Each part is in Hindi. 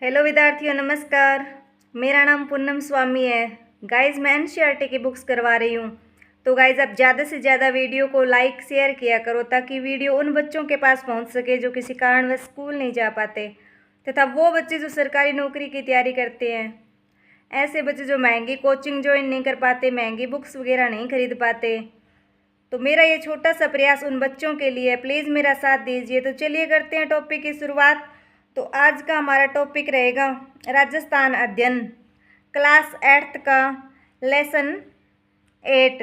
हेलो विद्यार्थियों, नमस्कार। मेरा नाम पूनम स्वामी है। गाइज, मैं एनसीईआरटी की बुक्स करवा रही हूँ। तो गाइज, आप ज़्यादा से ज़्यादा वीडियो को लाइक शेयर किया करो ताकि वीडियो उन बच्चों के पास पहुँच सके जो किसी कारणवश स्कूल नहीं जा पाते, तथा वो बच्चे जो सरकारी नौकरी की तैयारी करते हैं, ऐसे बच्चे जो महंगी कोचिंग ज्वाइन नहीं कर पाते, महंगी बुक्स वगैरह नहीं खरीद पाते। तो मेरा ये छोटा सा प्रयास उन बच्चों के लिए है, प्लीज़ मेरा साथ दीजिए। तो चलिए करते हैं टॉपिक की शुरुआत। तो आज का हमारा टॉपिक रहेगा राजस्थान अध्ययन, क्लास 8 का लेसन 8।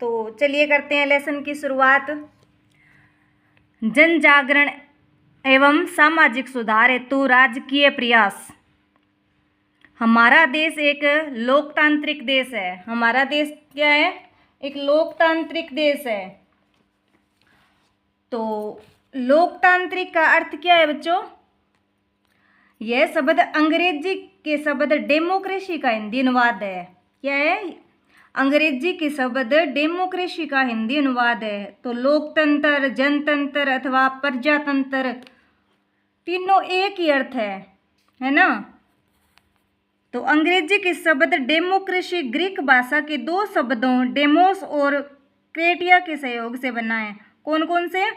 तो चलिए करते हैं लेसन की शुरुआत। जन जागरण एवं सामाजिक सुधार हेतु राजकीय प्रयास। हमारा देश एक लोकतांत्रिक देश है। हमारा देश क्या है? एक लोकतांत्रिक देश है। तो लोकतांत्रिक का अर्थ क्या है बच्चों? यह शब्द अंग्रेजी के शब्द डेमोक्रेसी का हिंदी अनुवाद है। क्या है? अंग्रेजी के शब्द डेमोक्रेसी का हिंदी अनुवाद है। तो लोकतंत्र, जनतंत्र अथवा प्रजातंत्र, तीनों एक ही अर्थ है ना। तो अंग्रेजी के शब्द डेमोक्रेसी ग्रीक भाषा के दो शब्दों डेमोस और क्रेटिया के सहयोग से बना है। कौन कौन से?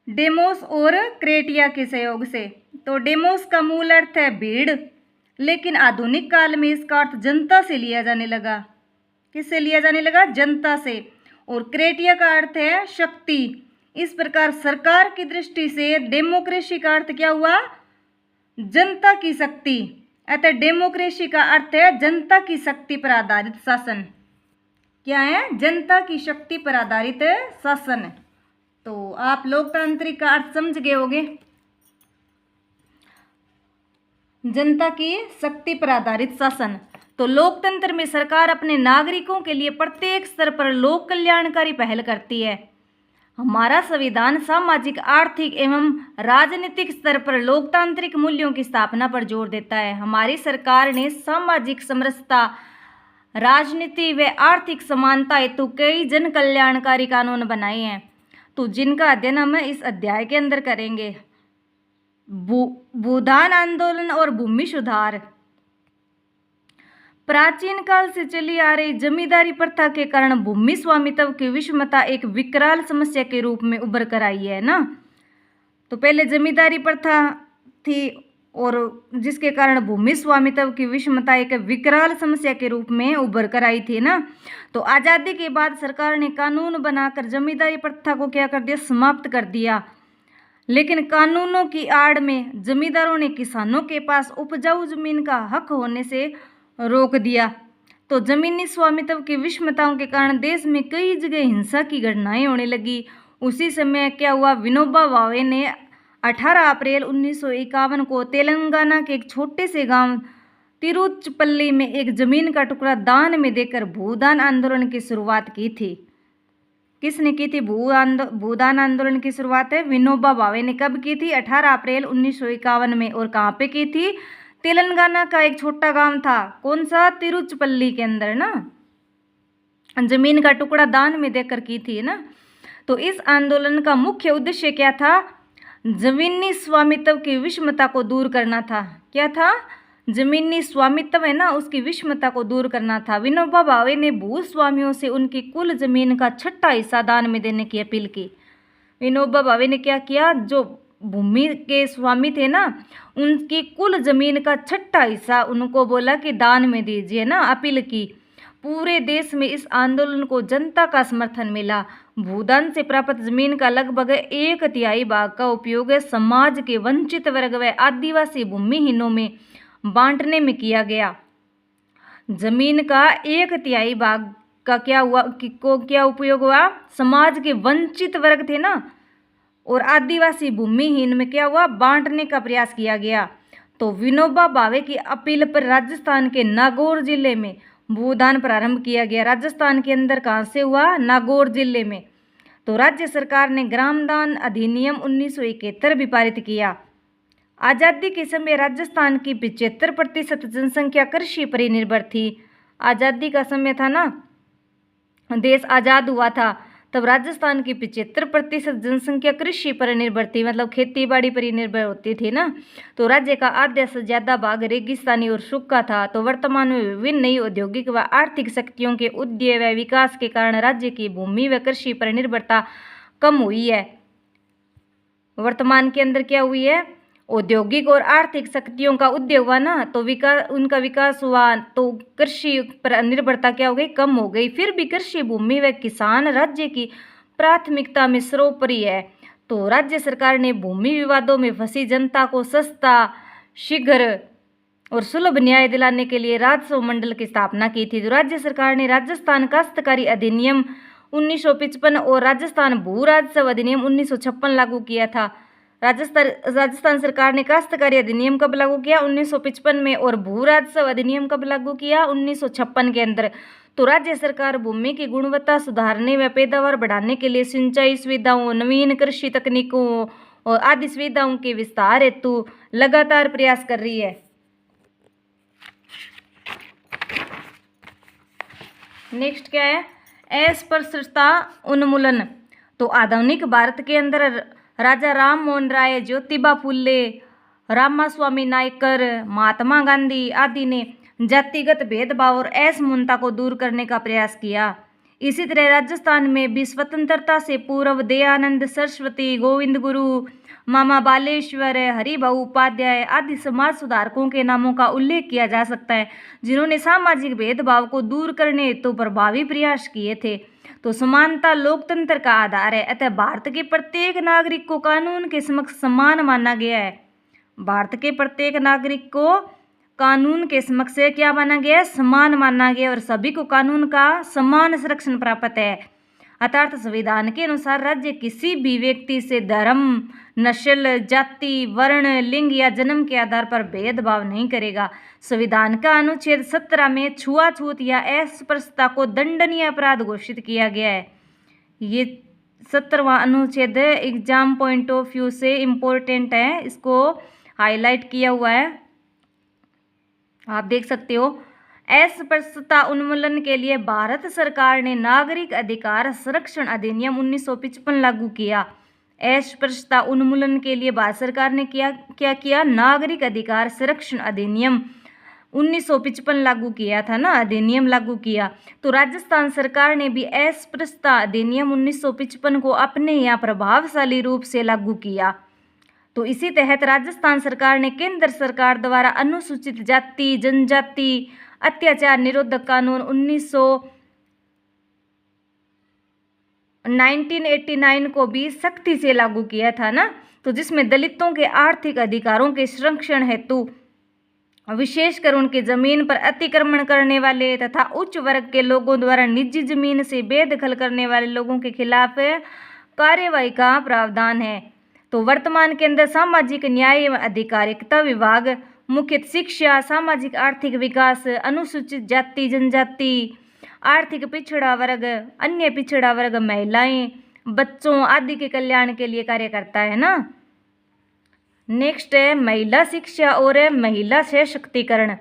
डेमोस और क्रेटिया के सहयोग से। तो डेमोस का मूल अर्थ है भीड़, लेकिन आधुनिक काल में इसका अर्थ जनता से लिया जाने लगा। किससे लिया जाने लगा? जनता से। और क्रेटिया का अर्थ है शक्ति। इस प्रकार सरकार की दृष्टि से डेमोक्रेसी का अर्थ क्या हुआ? जनता की शक्ति। अतः डेमोक्रेसी का अर्थ है जनता की शक्ति पर आधारित शासन। क्या है? जनता की शक्ति पर आधारित शासन। तो आप लोकतांत्रिक का अर्थ समझ गए होंगे। जनता की शक्ति पर आधारित शासन। तो लोकतंत्र में सरकार अपने नागरिकों के लिए प्रत्येक स्तर पर लोक कल्याणकारी पहल करती है। हमारा संविधान सामाजिक, आर्थिक एवं राजनीतिक स्तर पर लोकतांत्रिक मूल्यों की स्थापना पर जोर देता है। हमारी सरकार ने सामाजिक समरसता, राजनीति व आर्थिक समानता हेतु कई जन कल्याणकारी कानून बनाए हैं। तो जिनका अध्ययन हम इस अध्याय के अंदर करेंगे। भूदान आंदोलन और भूमि सुधार। प्राचीन काल से चली आ रही जमींदारी प्रथा के कारण भूमि स्वामित्व की विषमता एक विकराल समस्या के रूप में उभर कर आई है ना। तो पहले जमींदारी प्रथा थी और जिसके कारण भूमि स्वामित्व की विषमता एक विकराल समस्या के रूप में उभर कर आई थी ना। तो आज़ादी के बाद सरकार ने कानून बनाकर जमींदारी प्रथा को क्या कर दिया? समाप्त कर दिया। लेकिन कानूनों की आड़ में जमींदारों ने किसानों के पास उपजाऊ जमीन का हक होने से रोक दिया। तो जमीनी स्वामित्व की विषमताओं के कारण देश में कई जगह हिंसा की घटनाएं होने लगी। उसी समय क्या हुआ? विनोबा भावे ने 18 अप्रैल 1951 को तेलंगाना के एक छोटे से गांव तिरुचपल्ली में एक जमीन का टुकड़ा दान में देकर भूदान आंदोलन की शुरुआत की थी। किसने की थी? भूदान आंदोलन की शुरुआत है विनोबा भावे ने। कब की थी? 18 अप्रैल 1951 में। और कहाँ पे की थी? तेलंगाना का एक छोटा गांव था। कौन सा? तिरुचपल्ली के अंदर ना। जमीन का टुकड़ा दान में देकर की थी ना। तो इस आंदोलन का मुख्य उद्देश्य क्या था? जमीनी स्वामित्व की विषमता को दूर करना था। क्या था? जमीनी स्वामित्व है ना, उसकी विषमता को दूर करना था। विनोबा भावे ने भूस्वामियों से उनकी कुल जमीन का 6वां हिस्सा दान में देने की अपील की। विनोबा भावे ने क्या किया? जो भूमि के स्वामी थे ना, उनकी कुल जमीन का 6वां हिस्सा उनको बोला कि दान में दीजिए ना, अपील की। पूरे देश में इस आंदोलन को जनता का समर्थन मिला। भूदान से प्राप्त जमीन का लगभग 1/3 भाग का उपयोग समाज के वंचित वर्ग व आदिवासी भूमिहीनों में बांटने में किया गया। जमीन का 1/3 भाग का क्या हुआ? क्या उपयोग हुआ? समाज के वंचित वर्ग थे ना और आदिवासी भूमिहीन में क्या हुआ? बांटने का प्रयास किया गया। तो विनोबा भावे की अपील पर राजस्थान के नागौर जिले में भूदान प्रारंभ किया गया। राजस्थान के अंदर कहाँ से हुआ? नागौर जिले में। तो राज्य सरकार ने ग्रामदान अधिनियम 1971 भी पारित किया। आज़ादी के समय राजस्थान की 75% जनसंख्या कृषि पर ही निर्भर थी। आज़ादी का समय था ना, देश आज़ाद हुआ था, तब राजस्थान की 75% जनसंख्या कृषि पर निर्भर थी, मतलब खेती बाड़ी पर ही निर्भर होती थी ना। तो राज्य का आधा से ज़्यादा भाग रेगिस्तानी और सूखा था। तो वर्तमान में विभिन्न नई औद्योगिक व आर्थिक शक्तियों के उदय व विकास के कारण राज्य की भूमि व कृषि पर निर्भरता कम हुई है। वर्तमान के अंदर क्या हुई है, औद्योगिक और आर्थिक शक्तियों का उदय हुआ ना, तो उनका विकास हुआ, तो कृषि पर निर्भरता क्या हो गई, कम हो गई। फिर भी कृषि भूमि व किसान राज्य की प्राथमिकता में सर्वोपरि है। तो राज्य सरकार ने भूमि विवादों में फंसी जनता को सस्ता, शीघ्र और सुलभ न्याय दिलाने के लिए राजस्व मंडल की स्थापना की थी। तो राज्य सरकार ने राजस्थान काश्तकारी अधिनियम 1955 और राजस्थान भू राजस्व अधिनियम 1956 लागू किया था। राजस्थान सरकार ने काश्तकारी अधिनियम कब लागू किया, 1955 में, और भू राजस्व अधिनियम कब लागू किया, 1956 के अंदर। तो राज्य सरकार भूमि की गुणवत्ता सुधारने व पैदावार बढ़ाने के लिए सिंचाई सुविधाओं, नवीन कृषि तकनीकों और आदि सुविधाओं के विस्तार हेतु लगातार प्रयास कर रही है। नेक्स्ट क्या है, अस्पृश्यता उन्मूलन। तो आधुनिक भारत के अंदर राजा राम मोहन राय, ज्योतिबा फुले, रामास्वामी नायकर, महात्मा गांधी आदि ने जातिगत भेदभाव और असमानता को दूर करने का प्रयास किया। इसी तरह राजस्थान में भी स्वतंत्रता से पूर्व दयानंद सरस्वती, गोविंद गुरु, मामा बालेश्वर, हरिभाऊ उपाध्याय आदि समाज सुधारकों के नामों का उल्लेख किया जा सकता है, जिन्होंने सामाजिक भेदभाव को दूर करने हेतु प्रभावी प्रयास किए थे। तो समानता लोकतंत्र का आधार है, अतः भारत के प्रत्येक नागरिक को कानून के समक्ष समान माना गया है। भारत के प्रत्येक नागरिक को कानून के समक्ष क्या माना गया है, समान माना गया, और सभी को कानून का समान संरक्षण प्राप्त है। अर्थात संविधान के अनुसार राज्य किसी भी व्यक्ति से धर्म, नस्ल, जाति, वर्ण, लिंग या जन्म के आधार पर भेदभाव नहीं करेगा। संविधान का अनुच्छेद 17 में छुआछूत या अस्पृश्यता को दंडनीय अपराध घोषित किया गया है। ये 17वां अनुच्छेद एग्जाम पॉइंट ऑफ व्यू से इम्पोर्टेंट है, इसको हाईलाइट किया हुआ है, आप देख सकते हो। अस्पृश्यता उन्मूलन के लिए भारत सरकार ने नागरिक अधिकार संरक्षण अधिनियम 1955 लागू किया। अस्पृश्यता उन्मूलन के लिए भारत सरकार ने क्या किया, नागरिक अधिकार संरक्षण अधिनियम 1955 लागू किया था ना, अधिनियम लागू किया। तो राजस्थान सरकार ने भी अस्पृश्यता अधिनियम 1955 को अपने यहाँ प्रभावशाली रूप से लागू किया। तो इसी तहत राजस्थान सरकार ने केंद्र सरकार द्वारा अनुसूचित जाति जनजाति अत्याचार निरोधक कानून 1989 को भी सख्ती से लागू किया था ना, तो जिसमें दलितों के आर्थिक अधिकारों के संरक्षण हेतु विशेषकर उनके जमीन पर अतिक्रमण करने वाले तथा उच्च वर्ग के लोगों द्वारा निजी जमीन से बेदखल करने वाले लोगों के खिलाफ कार्यवाही का प्रावधान है। तो वर्तमान के अंदर सामाजिक न्याय एवं अधिकारिता विभाग मुख्यतः शिक्षा, सामाजिक आर्थिक विकास, अनुसूचित जाति जनजाति, आर्थिक पिछड़ा वर्ग, अन्य पिछड़ा वर्ग, महिलाएं, बच्चों आदि के कल्याण के लिए कार्य करता है ना। नेक्स्ट है महिला शिक्षा और महिला सशक्तिकरण।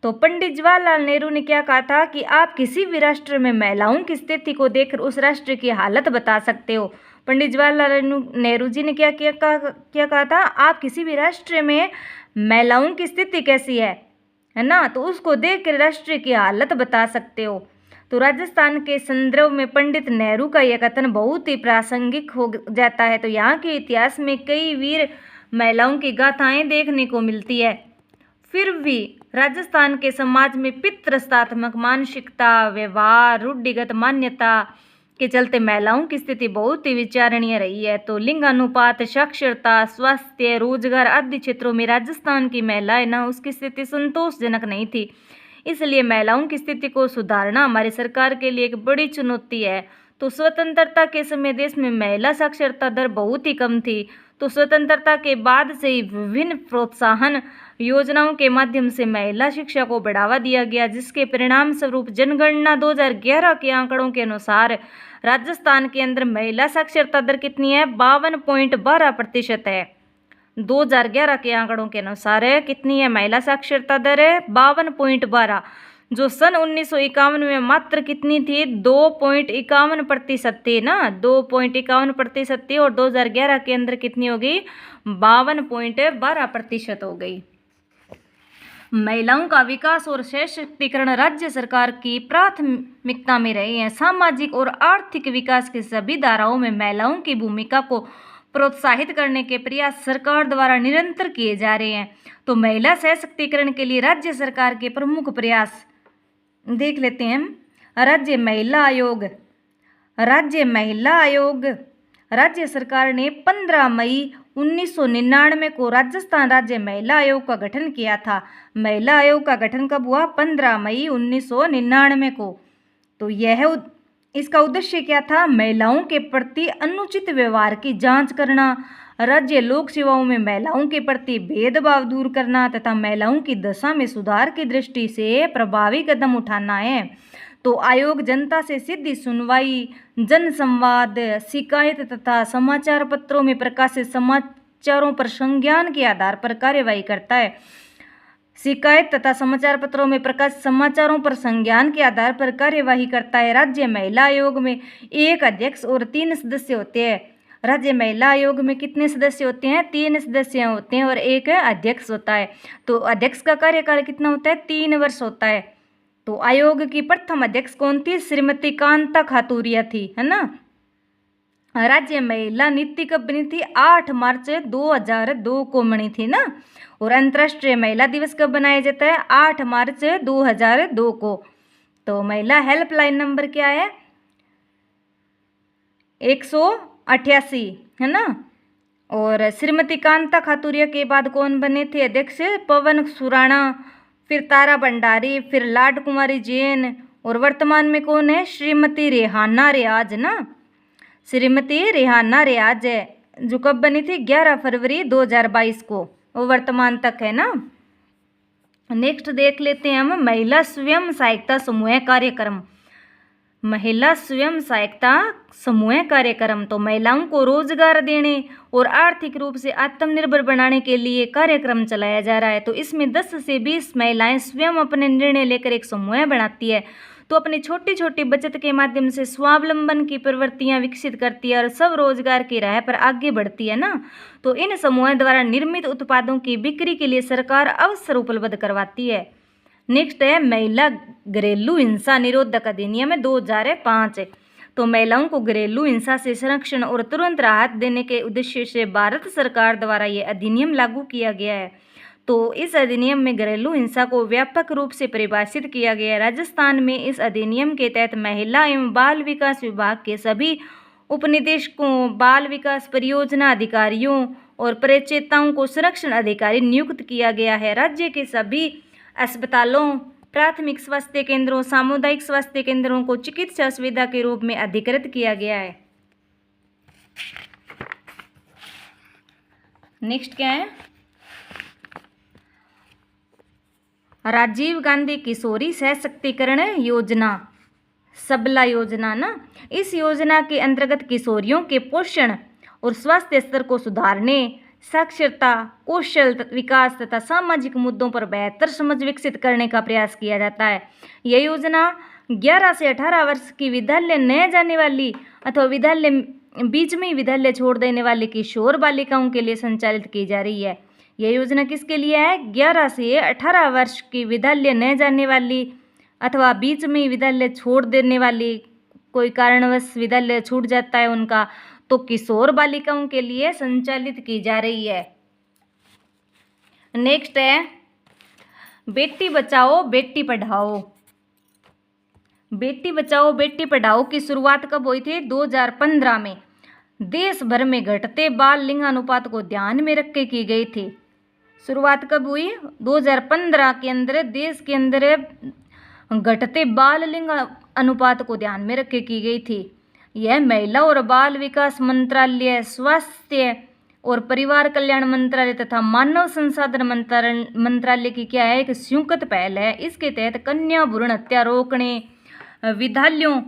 तो पंडित जवाहरलाल नेहरू ने क्या कहा था कि आप किसी भी राष्ट्र में महिलाओं की स्थिति को देखकर उस राष्ट्र की हालत बता सकते हो। पंडित जवाहरलाल नेहरू जी ने क्या कहा था, आप किसी भी राष्ट्र में महिलाओं की स्थिति कैसी है ना, तो उसको देखकर राष्ट्र की हालत बता सकते हो। तो राजस्थान के संदर्भ में पंडित नेहरू का यह कथन बहुत ही प्रासंगिक हो जाता है। तो यहाँ के इतिहास में कई वीर महिलाओं की गाथाएं देखने को मिलती है। फिर भी राजस्थान के समाज में पितृसत्तात्मक मानसिकता, व्यवहार, रूढ़िगत मान्यता के चलते महिलाओं की स्थिति बहुत ही विचारणीय रही है। तो लिंगानुपात, साक्षरता, स्वास्थ्य, रोजगार आदि क्षेत्रों में राजस्थान की महिलाएं ना उसकी स्थिति संतोषजनक नहीं थी। इसलिए महिलाओं की स्थिति को सुधारना हमारी सरकार के लिए एक बड़ी चुनौती है। तो स्वतंत्रता के समय देश में महिला साक्षरता दर बहुत ही कम थी। तो स्वतंत्रता के बाद से ही विभिन्न प्रोत्साहन योजनाओं के माध्यम से महिला शिक्षा को बढ़ावा दिया गया, जिसके परिणाम स्वरूप जनगणना 2011 के आंकड़ों के अनुसार राजस्थान के अंदर महिला साक्षरता दर कितनी है, 52.12% है। 2011 के आंकड़ों के अनुसार कितनी है महिला साक्षरता दर है, 52.12। जो सन 1951 में मात्र कितनी थी, 2.51% थी ना, 2.51% थी, और 2011 के अंदर कितनी हो गई, 52.12% हो गई। महिलाओं का विकास और सशक्तिकरण राज्य सरकार की प्राथमिकता में रही है। सामाजिक और आर्थिक विकास की सभी धाराओं में महिलाओं की भूमिका को प्रोत्साहित करने के प्रयास सरकार द्वारा निरंतर किए जा रहे हैं। तो महिला सशक्तिकरण के लिए राज्य सरकार के प्रमुख प्रयास देख लेते हैं। राज्य महिला आयोग। राज्य सरकार ने 15 मई 1999 को राजस्थान राज्य महिला आयोग का गठन किया था। महिला आयोग का गठन कब हुआ, 15 मई 1999 को। तो इसका उद्देश्य क्या था, महिलाओं के प्रति अनुचित व्यवहार की जांच करना, राज्य लोक सेवाओं में महिलाओं के प्रति भेदभाव दूर करना तथा महिलाओं की दशा में सुधार की दृष्टि से प्रभावी कदम उठाना है। तो आयोग जनता से सीधी सुनवाई, जन संवाद, शिकायत तथा समाचार पत्रों में प्रकाशित समाचारों पर संज्ञान के आधार पर कार्यवाही करता है। शिकायत तथा समाचार पत्रों में प्रकाशित समाचारों पर संज्ञान के आधार पर कार्यवाही करता है। राज्य महिला आयोग में एक अध्यक्ष और 3 सदस्य होते हैं। राज्य महिला आयोग में कितने सदस्य होते हैं, 3 सदस्य होते हैं और एक अध्यक्ष होता है। तो अध्यक्ष का कार्यकाल कितना होता है, 3 वर्ष होता है। तो आयोग की प्रथम अध्यक्ष कौन थी, श्रीमती कांता खातूरिया थी, है ना। राज्य महिला नीति कब बनी थी, 8 मार्च 2002 को बनी थी ना। और अंतर्राष्ट्रीय महिला दिवस कब बनाया जाता है, 8 मार्च 2002 को। तो महिला हेल्पलाइन नंबर क्या है, 188, है ना। और श्रीमती कांता खातूरिया के बाद कौन बने थे अध्यक्ष, पवन सुराणा, फिर तारा भंडारी, फिर लाड कुमारी जैन, और वर्तमान में कौन है, श्रीमती रेहाना रियाज ना। श्रीमती रेहाना रियाज है, जो कब बनी थी, 11 फरवरी 2022 को, वो वर्तमान तक है ना। नेक्स्ट देख लेते हैं हम महिला स्वयं सहायता समूह कार्यक्रम। महिला स्वयं सहायता समूह कार्यक्रम तो महिलाओं को रोजगार देने और आर्थिक रूप से आत्मनिर्भर बनाने के लिए कार्यक्रम चलाया जा रहा है। तो इसमें 10 से 20 महिलाएं स्वयं अपने निर्णय लेकर एक समूह बनाती है, तो अपनी छोटी छोटी बचत के माध्यम से स्वावलंबन की प्रवृत्तियां विकसित करती है और सब रोजगार की राह पर आगे बढ़ती है ना। तो इन समूहों द्वारा निर्मित उत्पादों की बिक्री के लिए सरकार अवसर उपलब्ध करवाती है। नेक्स्ट है महिला घरेलू हिंसा निरोधक अधिनियम 2005। तो महिलाओं को घरेलू हिंसा से संरक्षण और तुरंत राहत देने के उद्देश्य से भारत सरकार द्वारा ये अधिनियम लागू किया गया है। तो इस अधिनियम में घरेलू हिंसा को व्यापक रूप से परिभाषित किया गया है। राजस्थान में इस अधिनियम के तहत महिला एवं बाल विकास विभाग के सभी उपनिदेशकों, बाल विकास परियोजना अधिकारियों और प्रचेताओं को संरक्षण अधिकारी नियुक्त किया गया है। राज्य के सभी अस्पतालों, प्राथमिक स्वास्थ्य केंद्रों, सामुदायिक स्वास्थ्य केंद्रों को चिकित्सा सुविधा के रूप में अधिकृत किया गया है। नेक्स्ट क्या है, राजीव गांधी किशोरी सशक्तिकरण योजना, सबला योजना ना। इस योजना के अंतर्गत किशोरियों के पोषण और स्वास्थ्य स्तर को सुधारने, साक्षरता, कौशल विकास तथा सामाजिक मुद्दों पर बेहतर समझ विकसित करने का प्रयास किया जाता है। यह योजना 11 से 18 वर्ष की विद्यालय न जाने वाली अथवा विद्यालय बीच में ही विद्यालय छोड़ देने वाली किशोर बालिकाओं के लिए संचालित की जा रही है। यह योजना किसके लिए है, 11 से 18 वर्ष की विद्यालय न जाने वाली अथवा बीच में ही विद्यालय छोड़ देने वाली, कोई कारणवश विद्यालय छूट जाता है उनका, तो किशोर बालिकाओं के लिए संचालित की जा रही है। नेक्स्ट है बेटी बचाओ बेटी पढ़ाओ। बेटी बचाओ बेटी पढ़ाओ की शुरुआत कब हुई थी, 2015 में। देश भर में घटते बाल लिंगानुपात को ध्यान में रख के की गई थी। शुरुआत कब हुई, 2015 के अंदर देश के अंदर घटते बाल लिंग अनुपात को ध्यान में रख के की गई थी। यह महिला और बाल विकास मंत्रालय, स्वास्थ्य और परिवार कल्याण मंत्रालय तथा मानव संसाधन मंत्रालय की क्या है, एक संयुक्त पहल है। इसके तहत कन्या भ्रूण हत्या रोकने, विद्यालयों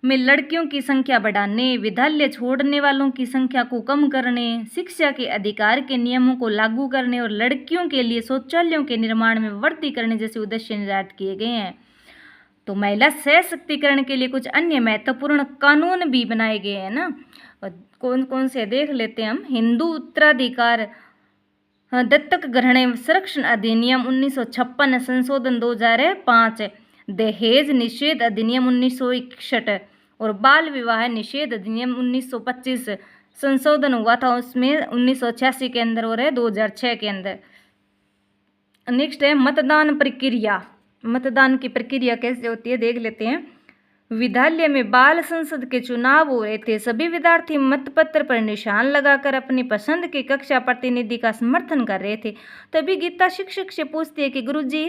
में लड़कियों की संख्या बढ़ाने, विद्यालय छोड़ने वालों की संख्या को कम करने, शिक्षा के अधिकार के नियमों को लागू करने और लड़कियों के लिए शौचालयों के निर्माण में वृद्धि करने जैसे उद्देश्य निर्धारित किए गए हैं। तो महिला सशक्तिकरण के लिए कुछ अन्य महत्वपूर्ण कानून भी बनाए गए हैं ना, कौन कौन से देख लेते हैं हम। हिंदू उत्तराधिकार दत्तक ग्रहण एवं संरक्षण अधिनियम 1956 संशोधन 2005, दहेज निषेध अधिनियम 1961 और बाल विवाह निषेध अधिनियम 1925 संशोधन हुआ था उसमें 1986 के अंदर और है 2006 के अंदर। नेक्स्ट है मतदान प्रक्रिया। मतदान की प्रक्रिया कैसे होती है देख लेते हैं। विद्यालय में बाल संसद के चुनाव हो रहे थे। सभी विद्यार्थी मतपत्र पर निशान लगाकर अपनी पसंद के कक्षा प्रतिनिधि का समर्थन कर रहे थे। तभी गीता शिक्षक से पूछती है कि गुरुजी,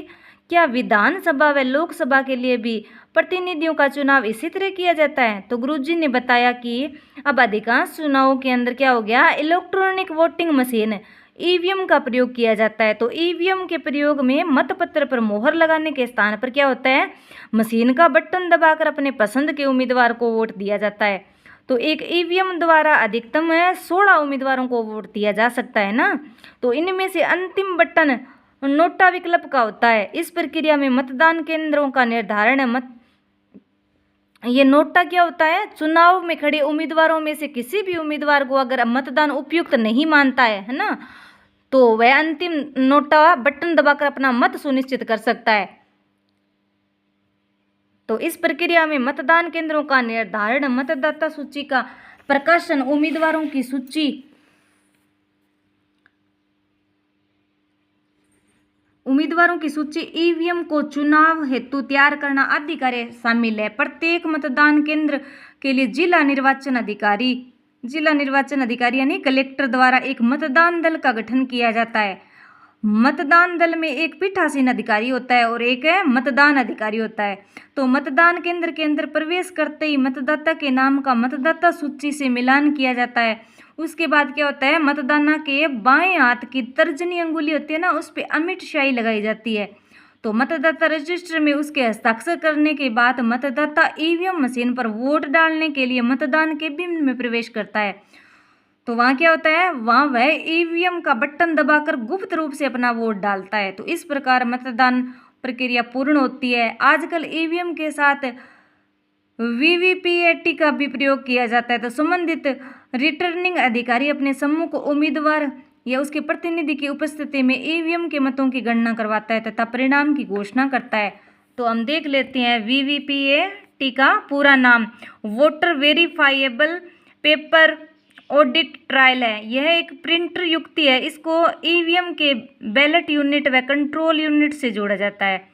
क्या विधानसभा व लोकसभा के लिए भी प्रतिनिधियों का चुनाव इसी तरह किया जाता है? तो गुरुजी ने बताया कि अब अधिकांश चुनावों के अंदर क्या हो गया, इलेक्ट्रॉनिक वोटिंग मशीन ईवीएम का प्रयोग किया जाता है। तो ईवीएम के प्रयोग में मतपत्र पर मोहर लगाने के स्थान पर क्या होता है, मशीन का बटन दबाकर अपने पसंद के उम्मीदवार को वोट दिया जाता है। तो एक ईवीएम द्वारा अधिकतम 16 उम्मीदवारों को वोट दिया जा सकता है ना। तो इनमें से अंतिम बटन नोटा विकल्प का होता है। इस प्रक्रिया में मतदान केंद्रों का निर्धारण ये नोटा क्या होता है, चुनाव में खड़े उम्मीदवारों में से किसी भी उम्मीदवार को अगर मतदान उपयुक्त नहीं मानता है ना, तो वह अंतिम नोटा बटन दबाकर अपना मत सुनिश्चित कर सकता है। तो इस प्रक्रिया में मतदान केंद्रों का निर्धारण, मतदाता सूची का प्रकाशन, उम्मीदवारों की सूची ईवीएम को चुनाव हेतु तैयार करना आदि कार्य शामिल है। प्रत्येक मतदान केंद्र के लिए जिला निर्वाचन अधिकारी यानी कलेक्टर द्वारा एक मतदान दल का गठन किया जाता है। मतदान दल में एक पीठासीन अधिकारी होता है और एक मतदान अधिकारी होता है। तो मतदान केंद्र के अंदर प्रवेश करते ही मतदाता के नाम का मतदाता सूची से मिलान किया जाता है। उसके बाद क्या होता है, मतदाता के बाएं हाथ की तर्जनी अंगुली होती है ना, उस पर अमिट स्याही लगाई जाती है। तो मतदाता रजिस्टर में उसके हस्ताक्षर करने के बाद मतदाता ईवीएम मशीन पर वोट डालने के लिए मतदान केबिन में प्रवेश करता है। तो वहाँ क्या होता है, वहाँ वह ईवीएम का बटन दबाकर गुप्त रूप से अपना वोट डालता है। तो इस प्रकार मतदान प्रक्रिया पूर्ण होती है। आजकल ईवीएम के साथ वीवीपीएटी का भी प्रयोग किया जाता है। तो संबंधित रिटर्निंग अधिकारी अपने सम्मुख उम्मीदवार या उसके प्रतिनिधि की उपस्थिति में ईवीएम के मतों की गणना करवाता है तथा परिणाम की घोषणा करता है। तो हम देख लेते हैं वीवीपीएटी का पूरा नाम voter verifiable paper audit trial है। यह एक प्रिंटर युक्ति है। इसको ईवीएम के बैलेट यूनिट व कंट्रोल यूनिट से जोड़ा जाता है।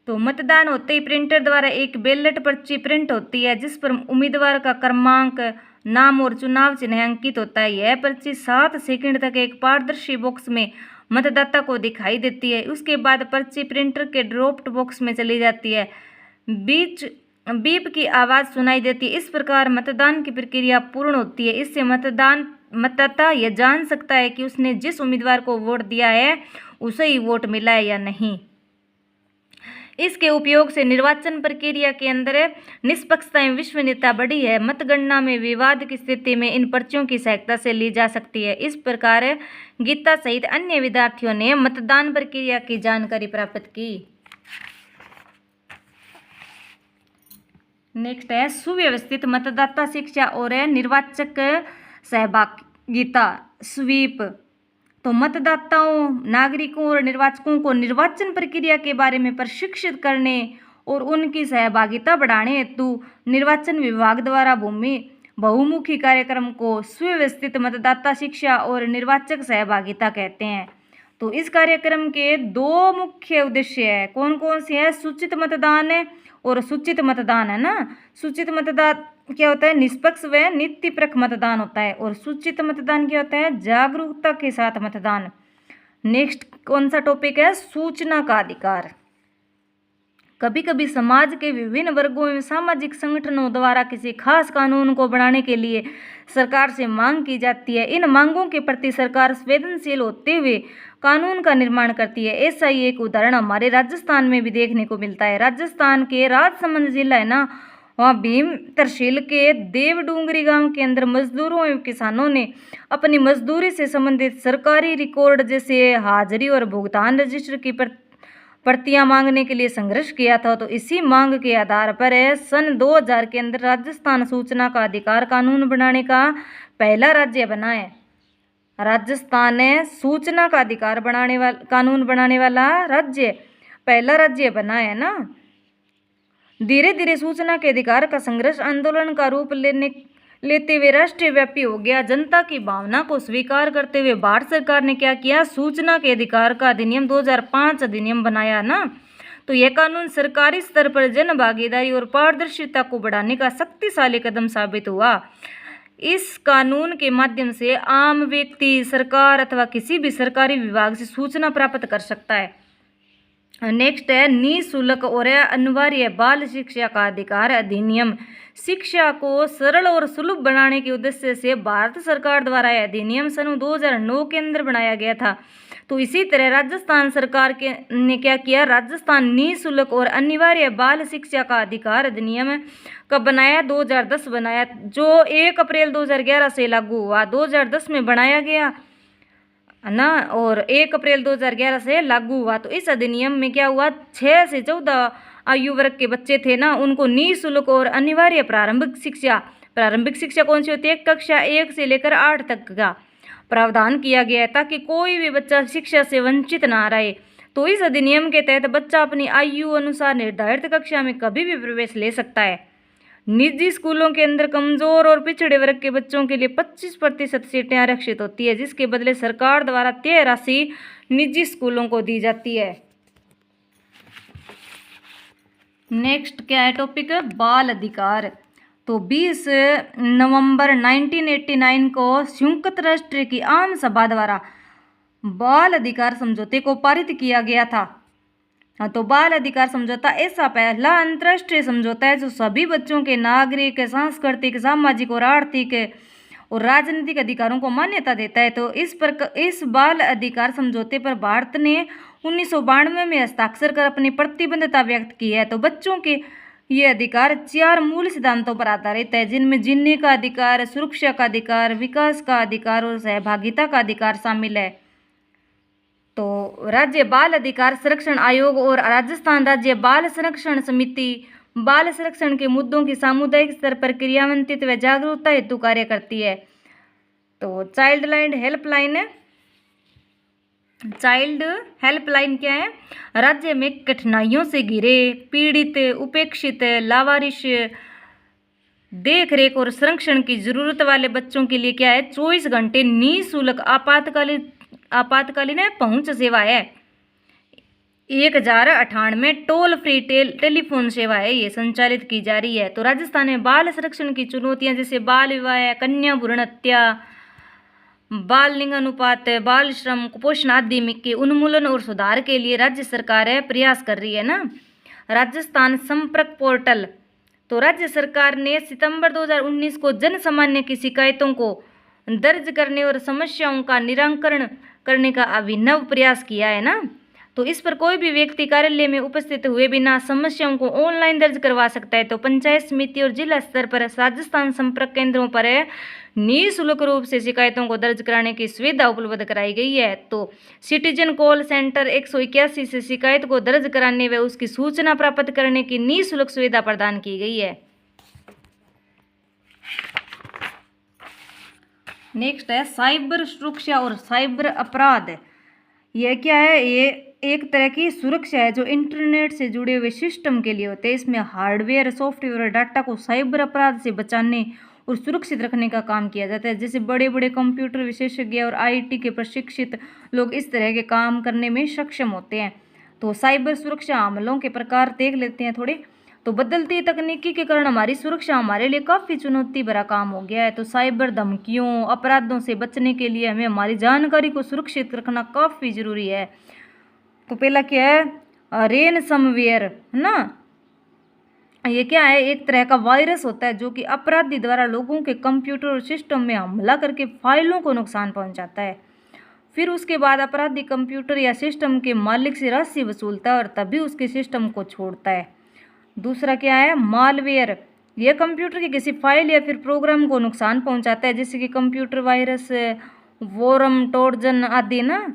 तो मतदान होते ही प्रिंटर द्वारा एक बैलेट पर्ची प्रिंट होती है जिस पर उम्मीदवार का क्रमांक, नाम और चुनाव चिन्ह अंकित होता है। यह पर्ची 7 सेकंड तक एक पारदर्शी बॉक्स में मतदाता को दिखाई देती है। उसके बाद पर्ची प्रिंटर के ड्रॉप्ड बॉक्स में चली जाती है। बीप की आवाज़ सुनाई देती है। इस प्रकार मतदान की प्रक्रिया पूर्ण होती है। इससे मतदाता यह जान सकता है कि उसने जिस उम्मीदवार को वोट दिया है उसे ही वोट मिला है या नहीं। इसके उपयोग से निर्वाचन प्रक्रिया के अंदर निष्पक्षता एवं विश्वसनीयता बढ़ी है। मतगणना में विवाद की स्थिति में इन पर्चियों की सहायता से ली जा सकती है। इस प्रकार गीता सहित अन्य विद्यार्थियों ने मतदान प्रक्रिया की जानकारी प्राप्त की। नेक्स्ट है सुव्यवस्थित मतदाता शिक्षा और निर्वाचक सहभागिता स्वीप। तो मतदाताओं, नागरिकों और निर्वाचकों को निर्वाचन प्रक्रिया के बारे में प्रशिक्षित करने और उनकी सहभागिता बढ़ाने हेतु निर्वाचन विभाग द्वारा बहुमुखी कार्यक्रम को सुव्यवस्थित मतदाता शिक्षा और निर्वाचक सहभागिता कहते हैं। तो इस कार्यक्रम के 2 मुख्य उद्देश्य है। कौन कौन से हैं, सूचित मतदान है और सूचित मतदान है ना। सूचित मतदान क्या होता है, निष्पक्ष व नीतिपरक मतदान होता है और सूचित मतदान क्या होता है, जागरूकता के साथ मतदान। नेक्स्ट कौन सा टॉपिक है, सूचना का अधिकार। कभी कभी समाज के विभिन्न वर्गों एवं सामाजिक संगठनों द्वारा किसी खास कानून को बनाने के लिए सरकार से मांग की जाती है। इन मांगों के प्रति सरकार संवेदनशील होते हुए कानून का निर्माण करती है। ऐसा ही एक उदाहरण हमारे राजस्थान में भी देखने को मिलता है। राजस्थान के राजसमंद जिला है ना, वहाँ भीम तहसील के देवडूंगरी गांव के अंदर मजदूरों एवं किसानों ने अपनी मजदूरी से संबंधित सरकारी रिकॉर्ड जैसे हाजिरी और भुगतान रजिस्टर की प्रतियां मांगने के लिए संघर्ष किया था। तो इसी मांग के आधार पर सन 2000 के अंदर राजस्थान सूचना का अधिकार कानून बनाने का पहला राज्य बना है। राजस्थान ने सूचना का अधिकार कानून बनाने वाला राज्य पहला राज्य बना है ना। धीरे धीरे सूचना के अधिकार का संघर्ष आंदोलन का रूप लेते हुए राष्ट्रीय व्यापी हो गया। जनता की भावना को स्वीकार करते हुए भारत सरकार ने क्या किया, सूचना के अधिकार का अधिनियम 2005 अधिनियम बनाया ना। तो यह कानून सरकारी स्तर पर जन भागीदारी और पारदर्शिता को बढ़ाने का शक्तिशाली कदम साबित हुआ। इस कानून के माध्यम से आम व्यक्ति सरकार अथवा किसी भी सरकारी विभाग से सूचना प्राप्त कर सकता है। नेक्स्ट है निःशुल्क और अनिवार्य बाल शिक्षा का अधिकार अधिनियम। शिक्षा को सरल और सुलभ बनाने के उद्देश्य से भारत सरकार द्वारा यह अधिनियम सन 2009 के अंदर बनाया गया था। तो इसी तरह राजस्थान सरकार ने क्या किया, राजस्थान निःशुल्क और अनिवार्य बाल शिक्षा का अधिकार अधिनियम कब बनाया, 2010 बनाया, जो 1 अप्रैल 2011 से लागू हुआ। 2010 में बनाया गया ना और 1 अप्रैल 2011 से लागू हुआ। तो इस अधिनियम में क्या हुआ, 6 से 14 आयु वर्ग के बच्चे थे ना, उनको निःशुल्क और अनिवार्य प्रारंभिक शिक्षा कौन सी होती है, कक्षा 1 से लेकर 8 तक का प्रावधान किया गया है, ताकि कोई भी बच्चा शिक्षा से वंचित ना रहे। तो इस अधिनियम के तहत बच्चा अपनी आयु अनुसार निर्धारित कक्षा में कभी भी प्रवेश ले सकता है। निजी स्कूलों के अंदर कमजोर और पिछड़े वर्ग के बच्चों के लिए 25% सीटें आरक्षित होती है, जिसके बदले सरकार द्वारा तय राशि निजी स्कूलों को दी जाती है। नेक्स्ट क्या है टॉपिक, बाल अधिकार। तो 20 नवंबर 1989 को संयुक्त राष्ट्र की आम सभा द्वारा बाल अधिकार समझौते को पारित किया गया था। तो बाल अधिकार समझौता ऐसा पहला अंतर्राष्ट्रीय समझौता है जो सभी बच्चों के नागरिक, सांस्कृतिक, सामाजिक और आर्थिक और राजनीतिक अधिकारों को मान्यता देता है। तो इस बाल अधिकार समझौते पर भारत ने 1992 में हस्ताक्षर कर अपनी प्रतिबद्धता व्यक्त की है। तो बच्चों के ये अधिकार 4 मूल सिद्धांतों पर आधारित है, जिनमें जीने का अधिकार, सुरक्षा का अधिकार, विकास का अधिकार और सहभागिता का अधिकार शामिल है। तो राज्य बाल अधिकार संरक्षण आयोग और राजस्थान राज्य बाल संरक्षण समिति बाल संरक्षण के मुद्दों की सामुदायिक स्तर पर क्रियान्वित व जागरूकता हेतु कार्य करती है। तो चाइल्ड हेल्पलाइन क्या है, राज्य में कठिनाइयों से घिरे, पीड़ित, उपेक्षित, लावारिश, देख रेख और संरक्षण की जरूरत वाले बच्चों के लिए क्या है, 24 घंटे निःशुल्क आपातकालीन पहुंच सेवा है। 1098 टोल फ्री टेलीफोन सेवा है, ये संचालित की जा रही है। तो राजस्थान में बाल संरक्षण की चुनौतियां जैसे बाल विवाह, कन्या भ्रूण हत्या, बाल लिंग अनुपात, बाल श्रम, कुपोषण आदि के उन्मूलन और सुधार के लिए राज्य सरकार प्रयास कर रही है ना। राजस्थान संपर्क पोर्टल। तो राज्य सरकार ने सितंबर 2019 को जन सामान्य की शिकायतों को दर्ज करने और समस्याओं का निराकरण करने का अभिनव प्रयास किया है ना। तो इस पर कोई भी व्यक्ति कार्यालय में उपस्थित हुए बिना समस्याओं को ऑनलाइन दर्ज करवा सकता है। तो पंचायत समिति और जिला स्तर पर राजस्थान संपर्क केंद्रों पर निःशुल्क रूप से शिकायतों को दर्ज कराने की सुविधा उपलब्ध कराई गई है। तो सिटीजन कॉल सेंटर 181 से शिकायत को दर्ज कराने व उसकी सूचना प्राप्त करने की निःशुल्क सुविधा प्रदान की गई है। नेक्स्ट है साइबर सुरक्षा और साइबर अपराध। यह क्या है, ये एक तरह की सुरक्षा है जो इंटरनेट से जुड़े हुए सिस्टम के लिए होते हैं। इसमें हार्डवेयर, सॉफ्टवेयर और डाटा को साइबर अपराध से बचाने और सुरक्षित रखने का काम किया जाता है। जैसे बड़े बड़े कंप्यूटर विशेषज्ञ और आईटी के प्रशिक्षित लोग इस तरह के काम करने में सक्षम होते हैं। तो साइबर सुरक्षा हमलों के प्रकार देख लेते हैं थोड़े। तो बदलती तकनीकी के कारण हमारी सुरक्षा हमारे लिए काफ़ी चुनौती भरा काम हो गया है। तो साइबर धमकियों, अपराधों से बचने के लिए हमें हमारी जानकारी को सुरक्षित रखना काफ़ी ज़रूरी है। तो पहला क्या है, रेनसमवेयर है ना। ये क्या है, एक तरह का वायरस होता है जो कि अपराधी द्वारा लोगों के कंप्यूटर और सिस्टम में हमला करके फाइलों को नुकसान पहुंचाता है। फिर उसके बाद अपराधी कंप्यूटर या सिस्टम के मालिक से राशि वसूलता है और तभी उसके सिस्टम को छोड़ता है। दूसरा क्या है, मालवेयर। यह कंप्यूटर की किसी फाइल या फिर प्रोग्राम को नुकसान पहुंचाता है, जैसे कि कंप्यूटर वायरस, वोरम, ट्रोजन आदि ना।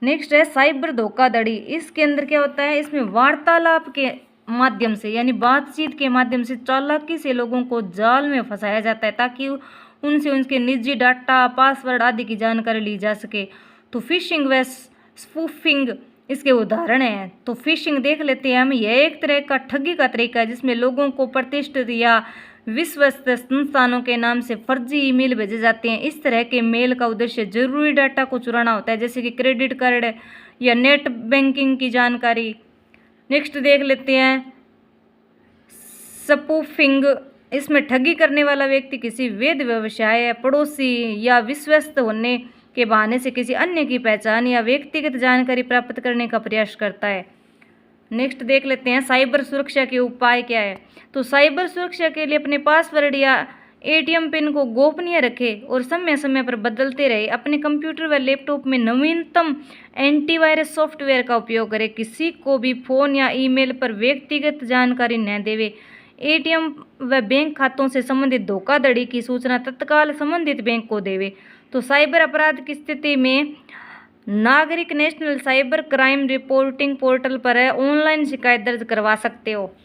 नेक्स्ट है साइबर धोखाधड़ी। इसके अंदर क्या होता है, इसमें वार्तालाप के माध्यम से यानी बातचीत के माध्यम से चालाकी से लोगों को जाल में फंसाया जाता है ताकि उनसे उनके निजी डाटा, पासवर्ड आदि की जानकारी ली जा सके। तो फिशिंग व स्पूफिंग इसके उदाहरण हैं। तो फिशिंग देख लेते हैं हम। यह एक तरह का ठगी का तरीका है जिसमें लोगों को प्रतिष्ठित या विश्वस्त संस्थानों के नाम से फर्जी ईमेल भेजे जाते हैं। इस तरह के मेल का उद्देश्य जरूरी डाटा को चुराना होता है, जैसे कि क्रेडिट कार्ड या नेट बैंकिंग की जानकारी। नेक्स्ट देख लेते हैं स्पूफिंग। इसमें ठगी करने वाला व्यक्ति किसी वैध व्यवसाय, पड़ोसी या विश्वस्त होने के बहाने से किसी अन्य की पहचान या व्यक्तिगत जानकारी प्राप्त करने का प्रयास करता है। नेक्स्ट देख लेते हैं साइबर सुरक्षा के उपाय क्या है। तो साइबर सुरक्षा के लिए अपने पासवर्ड या एटीएम पिन को गोपनीय रखें और समय समय पर बदलते रहे। अपने कंप्यूटर व लैपटॉप में नवीनतम एंटीवायरस सॉफ्टवेयर का उपयोग करें। किसी को भी फ़ोन या ईमेल पर व्यक्तिगत जानकारी न देवे। एटीएम व बैंक खातों से संबंधित धोखाधड़ी की सूचना तत्काल संबंधित बैंक को देवे। तो साइबर अपराध की स्थिति में नागरिक national cyber crime reporting portal पर है, ऑनलाइन शिकायत दर्ज करवा सकते हो।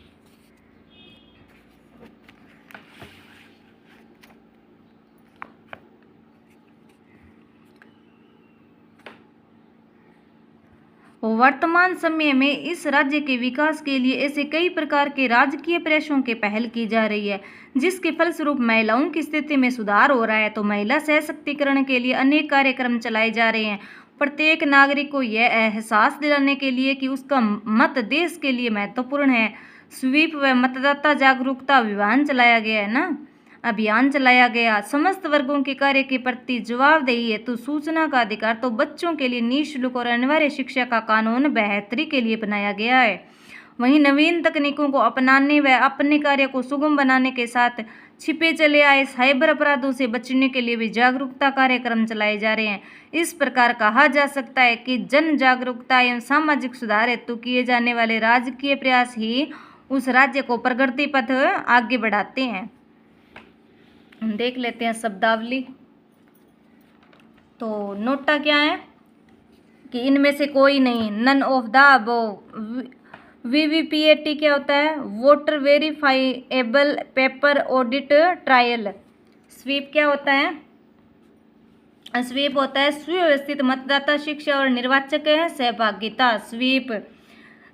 वर्तमान समय में इस राज्य के विकास के लिए ऐसे कई प्रकार के राजकीय प्रयासों की पहल की जा रही है जिसके फलस्वरूप महिलाओं की स्थिति में सुधार हो रहा है। तो महिला सशक्तिकरण के लिए अनेक कार्यक्रम चलाए जा रहे हैं। प्रत्येक नागरिक को यह एहसास दिलाने के लिए कि उसका मत देश के लिए महत्वपूर्ण है, स्वीप व मतदाता जागरूकता अभियान चलाया गया। समस्त वर्गों के कार्य के प्रति जवाबदेही है। तो सूचना का अधिकार तो बच्चों के लिए निःशुल्क और अनिवार्य शिक्षा का कानून बेहतरी के लिए बनाया गया है। वहीं नवीन तकनीकों को अपनाने व अपने कार्य को सुगम बनाने के साथ छिपे चले आए साइबर अपराधों से बचने के लिए भी जागरूकता कार्यक्रम चलाए जा रहे हैं। इस प्रकार कहा जा सकता है कि जन जागरूकता एवं सामाजिक सुधार हेतु किए जाने वाले राजकीय प्रयास ही उस राज्य को प्रगति पथ आगे बढ़ाते हैं। देख लेते हैं शब्दावली। तो नोटा क्या है कि इनमें से कोई नहीं, none of the above. VVPAT क्या होता है, voter verifiable paper audit trial. स्वीप क्या होता है, स्वीप होता है सुव्यवस्थित मतदाता शिक्षा और निर्वाचक सहभागिता। स्वीप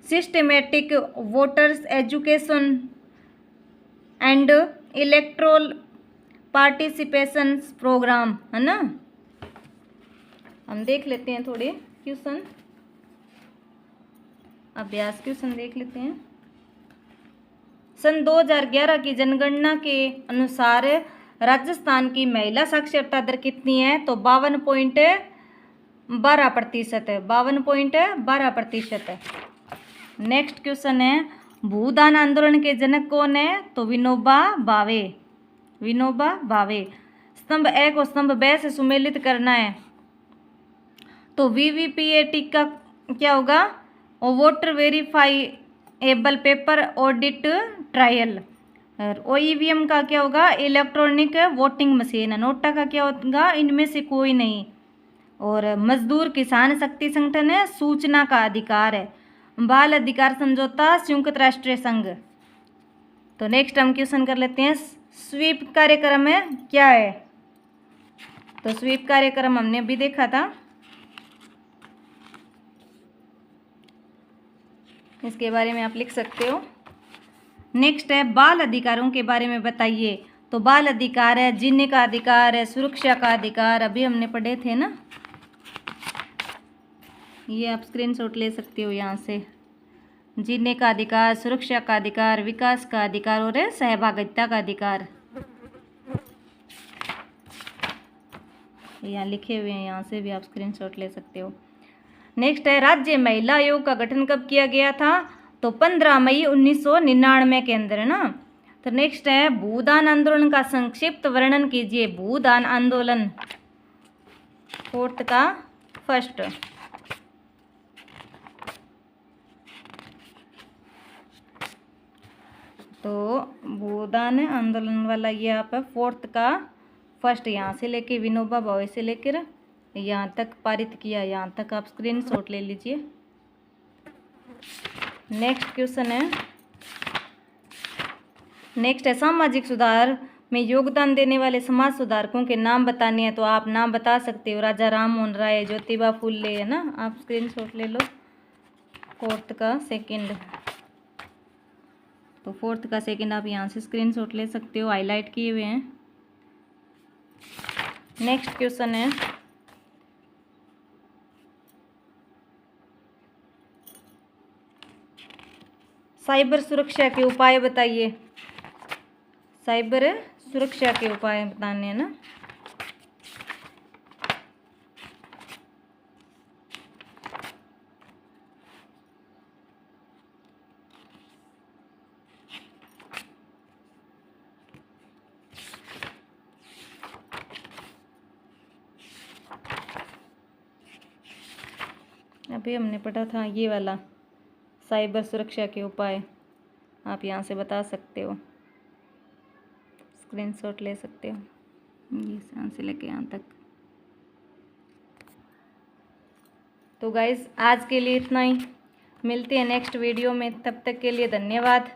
systematic voters education and electoral participation programme, है ना। हम देख लेते हैं थोड़े क्वेश्चन, अभ्यास क्वेश्चन देख लेते हैं। सन 2011 की जनगणना के अनुसार राजस्थान की महिला साक्षरता दर कितनी है, तो 52.12% है, 52.12% है। नेक्स्ट क्वेश्चन है भूदान आंदोलन के जनक कौन है, तो विनोबा भावे। स्तंभ ए को स्तंभ ब से सुमेलित करना है। तो वीवीपीएटी का क्या होगा, voter verifiable paper audit trial. और ओईवीएम का क्या होगा, इलेक्ट्रॉनिक वोटिंग मशीन। नोटा का क्या होगा, इनमें से कोई नहीं। और मजदूर किसान शक्ति संगठन है, सूचना का अधिकार है। बाल अधिकार समझौता संयुक्त राष्ट्र संघ। तो नेक्स्ट हम क्वेश्चन कर लेते हैं स्वीप कार्यक्रम है क्या है। तो स्वीप कार्यक्रम हमने अभी देखा था, इसके बारे में आप लिख सकते हो। नेक्स्ट है बाल अधिकारों के बारे में बताइए। तो बाल अधिकार है जीने का अधिकार है, सुरक्षा का अधिकार, अभी हमने पढ़े थे ना, ये आप स्क्रीनशॉट ले सकते हो यहाँ से। जीने का अधिकार, सुरक्षा का अधिकार, विकास का अधिकार और सहभागिता का अधिकार, यहाँ लिखे हुए हैं, यहाँ से भी आप स्क्रीनशॉट ले सकते हो। नेक्स्ट है राज्य महिला आयोग का गठन कब किया गया था, तो 15 मई 1999 के अंदर, है ना। तो नेक्स्ट है भूदान आंदोलन का संक्षिप्त वर्णन कीजिए। भूदान आंदोलन 4th का फर्स्ट। तो भूदान आंदोलन वाला ये आप 4th का फर्स्ट, यहाँ से लेके विनोबा भावे से लेकर यहाँ तक पारित किया, यहाँ तक आप स्क्रीनशॉट ले लीजिए। नेक्स्ट क्वेश्चन है, नेक्स्ट है सामाजिक सुधार में योगदान देने वाले समाज सुधारकों के नाम बताने हैं। तो आप नाम बता सकते हो, राजा राम मोहन राय, ज्योतिबा फुले, है ना। आप स्क्रीनशॉट ले लो। फोर्थ का सेकंड, तो फोर्थ का सेकंड आप यहाँ से स्क्रीनशॉट ले सकते हो, हाईलाइट किए हुए हैं। नेक्स्ट क्वेश्चन है, साइबर सुरक्षा के उपाय बताइए। साइबर सुरक्षा के उपाय बताने हैं ना। अभी हमने पढ़ा था ये वाला, साइबर सुरक्षा के उपाय। आप यहाँ से बता सकते हो, स्क्रीनशॉट ले सकते हो, ये यहाँ से लेके यहाँ तक। तो गाइस आज के लिए इतना ही, मिलते हैं नेक्स्ट वीडियो में, तब तक के लिए धन्यवाद।